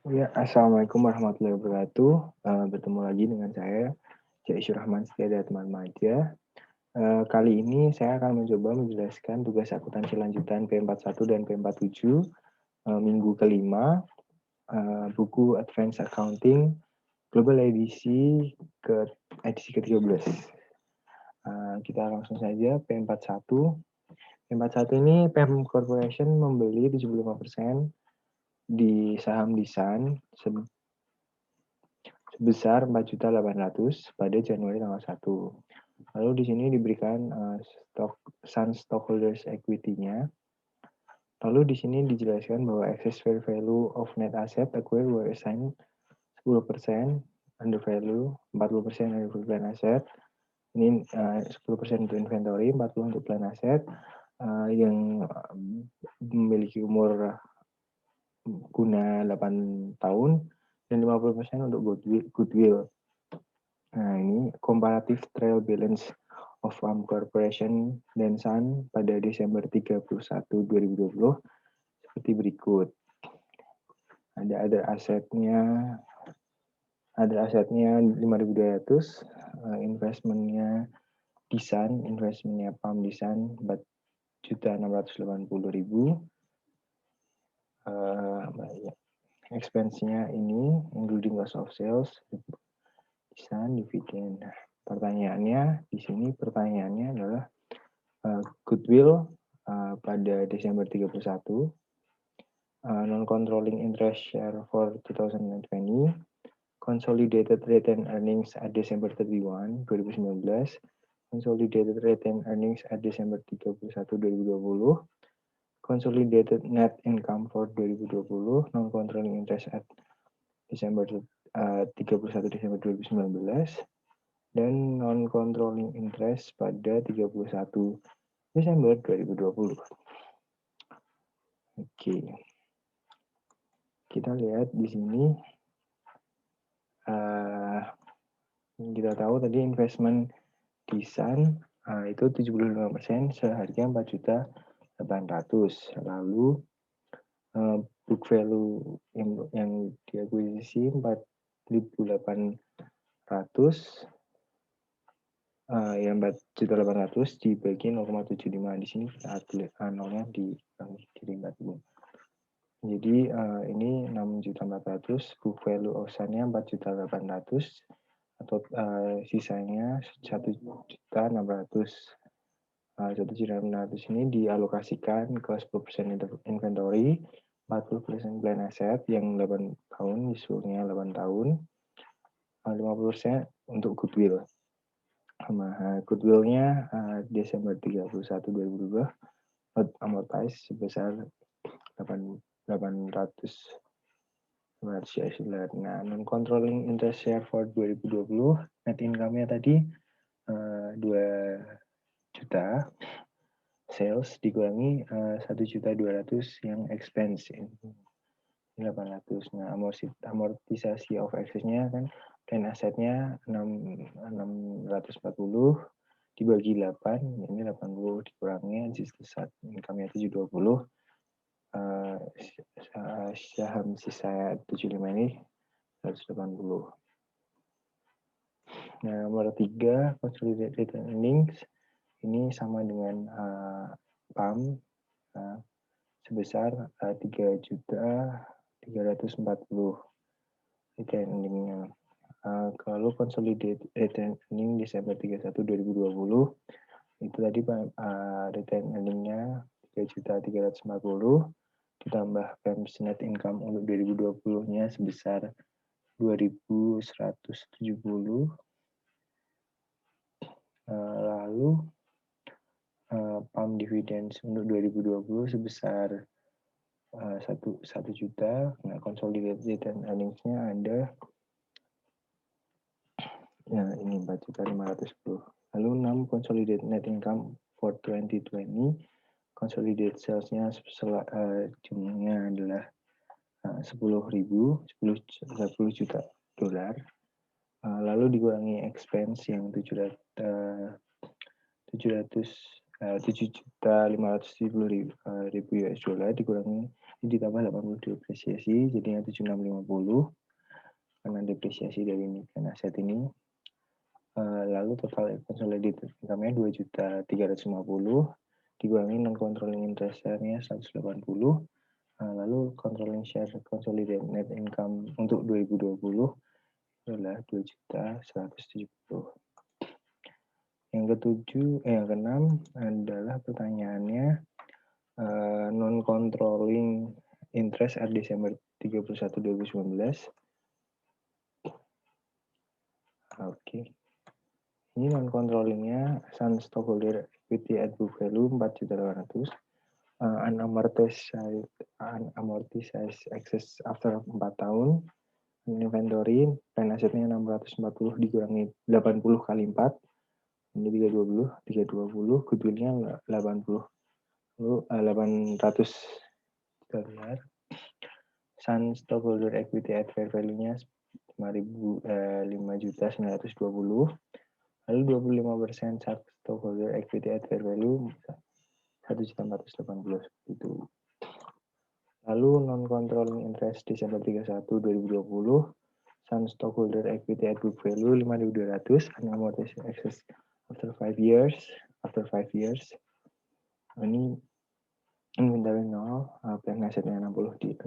Ya, Assalamualaikum warahmatullahi wabarakatuh. Bertemu lagi dengan saya, Jaisyur Rahman Setia dari teman Maja. Kali ini saya akan mencoba menjelaskan tugas akuntansi lanjutan P41 dan P47 minggu kelima, buku Advanced Accounting Global edisi ke-13. Kita langsung saja P41. P41 ini PM Corporation membeli 75% di saham Disan sebesar 4.800.000 pada Januari tanggal 1. Lalu di sini diberikan Sun Stockholders Equity-nya. Lalu di sini dijelaskan bahwa excess fair value of net asset acquired were assigned 10% under value, 40% under plan asset. Ini 10% untuk inventory, 40% untuk plan asset yang memiliki umur guna 8 tahun dan 50% untuk goodwill. Nah, ini comparative trial balance of Corporation dan Sun pada Desember 31, 2020 seperti berikut. Ada asetnya 5.200, investmentnya di Sun, investmentnya PAM di Sun 4.680.000. Expense-nya ini including cost of sales, Sun, dividen. Nah, pertanyaannya adalah goodwill pada Desember 31, non-controlling interest share for 2020, consolidated retained earnings at December 31, 2019, consolidated retained earnings at December 31, 2020, consolidated net income for 2020, non-controlling interest at Desember 31 Desember 2019, dan non-controlling interest pada 31 Desember 2020. Oke. Kita lihat di sini. Kita tahu tadi investment di Sun itu 75% seharga 4.800.000. Lalu book value yang diakuisisi 4.800, ya 4.800 dibagi 0,75. Di sini kita tulis nolnya di ringkat bu. Jadi ini 6.400.000, book value of Sun-nya 4.800.000 atau sisanya 1.600.000. 1.600.000 ini dialokasikan ke 10% inventory, 40% plan asset yang 8 tahun, usefulnya 8 tahun, 50% untuk goodwill. Goodwill-nya Desember 31, 2020 amortize sebesar 800. Nah, non-controlling interest share for 2020, net income-nya tadi 2 juta, sales dikurangi 1.200.000 yang expense 800. Nah, amortisasi of excess-nya kan plan asetnya 640 dibagi 8, ini 80 dikurangi sisa income-nya 720. Saham sisa 75 ini 180. Nah, nomor 3, consolidated earnings ini sama dengan PAM sebesar 3.340 retained earning-nya. Kalau consolidated earning Desember 31, 2020 itu tadi retained earning-nya 3.340 ditambah PEMS net income untuk 2020-nya sebesar 2.170. Lalu PAM dividends untuk 2020 sebesar 1 juta. Nah, consolidated earnings-nya ada ini 4.510. Lalu 6, consolidated net income for 2020. Consolidated sales-nya jumlahnya adalah 10 juta dolar. Lalu dikurangi expense yang 7.570.000 US dollar dikurangi ditambah 80 depresiasi, jadinya 7650 karena depresiasi dari ini aset ini. Lalu total consolidated income-nya 2.350.000 dikurangi non-controlling interest-nya 180. Lalu controlling share consolidated net income untuk 2020 adalah 2.170.000. Yang keenam adalah pertanyaannya non-controlling interest at Desember 31 2019. Oke. Ini non-controllingnya Sun stockholder equity at book value 4.800. Unamortized excess after 4 tahun. Inventory plan asetnya 640 dikurangi 80 kali 4. Ini 320, goodwill-nya 80. Lalu 800 kita lihat. Sun stockholder equity at fair value-nya 5.920. Lalu 25% stockholder equity at fair value 1.480 itu. Lalu non-controlling interest Desember 31 2020 Sun stockholder equity at book value 5.200 unamortized excess after 5 years. Ini inventory 0, plan asetnya 640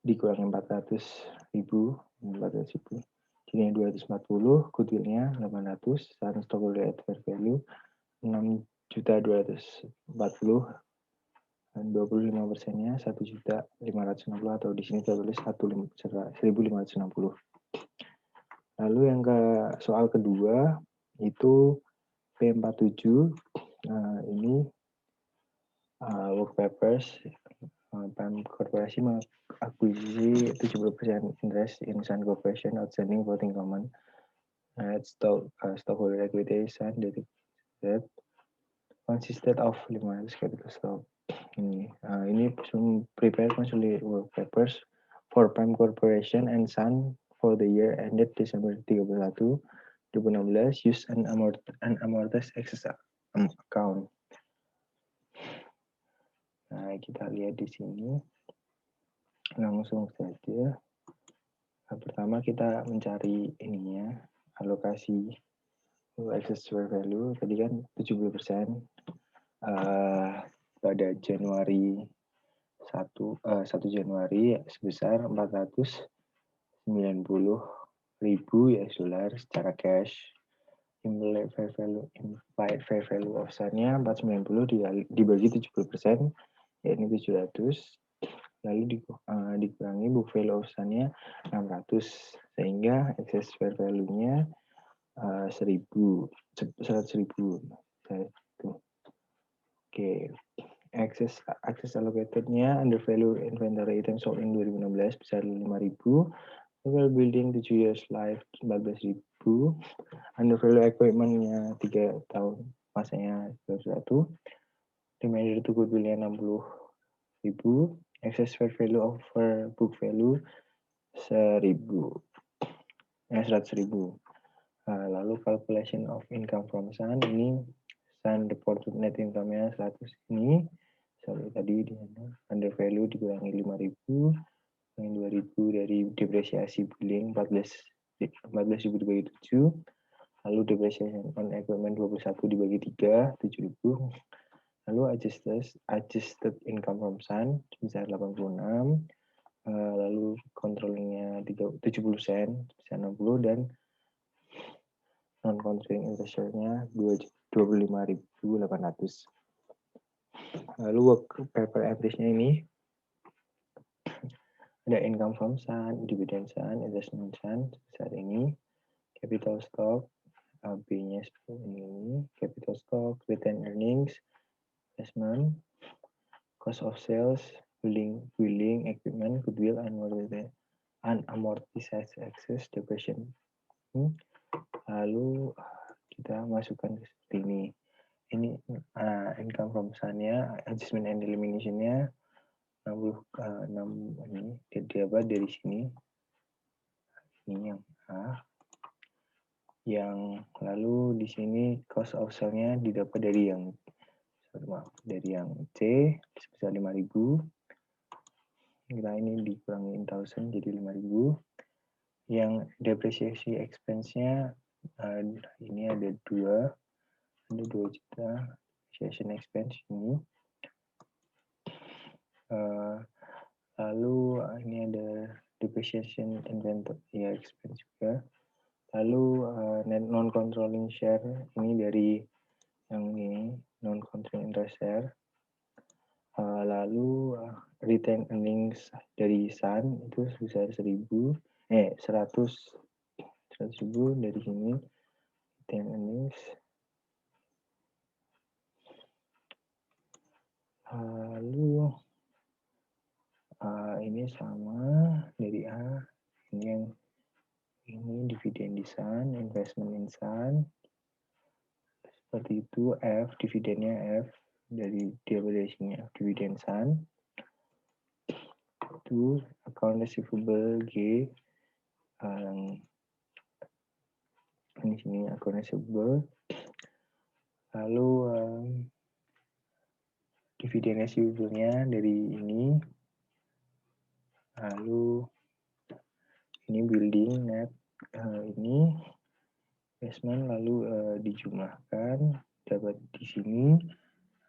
dikurangi 400.000. Jadinya 240, goodwill-nya 800, Sun stockholder at fair value 6.240 dan 25%-nya 1.560 atau di sini tertulis 1.560. Lalu yang soal kedua itu P47. Ini work papers. PAM Korporasi mengakuisisi 70% interest in Sun Corporation outstanding voting common stockholder equity Sun that consisted of 500 capital stock. Ini prepare work papers for PAM Corporation and Sun for the year ended December 31, 2016 use an unamortized excess account. Nah, kita lihat di sini langsung saja. Pertama kita mencari ininya alokasi excess fair value tadi kan 70% pada Januari 1 Januari sebesar 490.000 US dollar secara cash. Implied fair value of Sun-nya 490 dibagi 70%, yakni 700. Lalu dikurangi book value of Sun-nya 600, sehingga excess fair value-nya 100.000. Oke. Access allocated-nya under value inventory item sold in 2016 besar 5.000. Total building 7 years life 14.000. Under value equipment-nya 3 tahun masanya 100. Remainder to goodwill-nya 60.000. Excess fair value over book value 100.000. Lalu calculation of income from Sun, ini Sun reported net income-nya 100 ini. Sorry, tadi under value dikurangi 5.000, 2.000 dari depresiasi billing 14.000 dibagi 7. Lalu depreciation on equipment 21 dibagi 3, 7.000. Lalu adjusted income from Sun sebesar 86. Lalu controlling-nya 70 sen, bisa 60, dan non-controlling interest-nya 25.800. Lalu work paper entries-nya ini ada income from Sun, dividend Sun, investment Sun sebesar ini, capital stock B-nya seperti ini, capital stock, retained earnings, investment, cost of sales, billing, equipment, goodwill, unamortized excess, depreciation. Lalu kita masukkan seperti ini. Ini income from Sun-nya, adjustment and elimination-nya 66 ini dapat dari sini. Ini yang A. Yang lalu di sini cost of sale-nya didapat dari yang maaf, dari yang C sebesar 5.000. Kita ini dikurangin 1000 jadi 5.000. Yang depreciation expense-nya ini ada 2 juta depreciation expense ini. Lalu ini ada depreciation inventory expense juga. Lalu net non controlling share ini dari yang ini non controlling interest share. Lalu retained earnings dari Sun itu sebesar 100.000 dari sini retained earnings. Lalu ini sama dari A, ini dividen di Sun, investment in Sun. Seperti itu. F, dividennya F dari depreciation-nya dividen Sun. Itu account receivable G, ini sini account receivable. Lalu dividen receivable-nya dari ini. Lalu ini building net, ini investment, lalu dijumlahkan dapat di sini,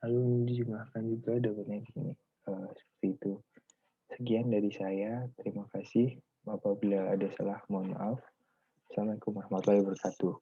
lalu dijumlahkan juga dapatnya di sini. Seperti itu. Sekian dari saya. Terima kasih. Apabila ada salah, mohon maaf. Assalamualaikum warahmatullahi wabarakatuh.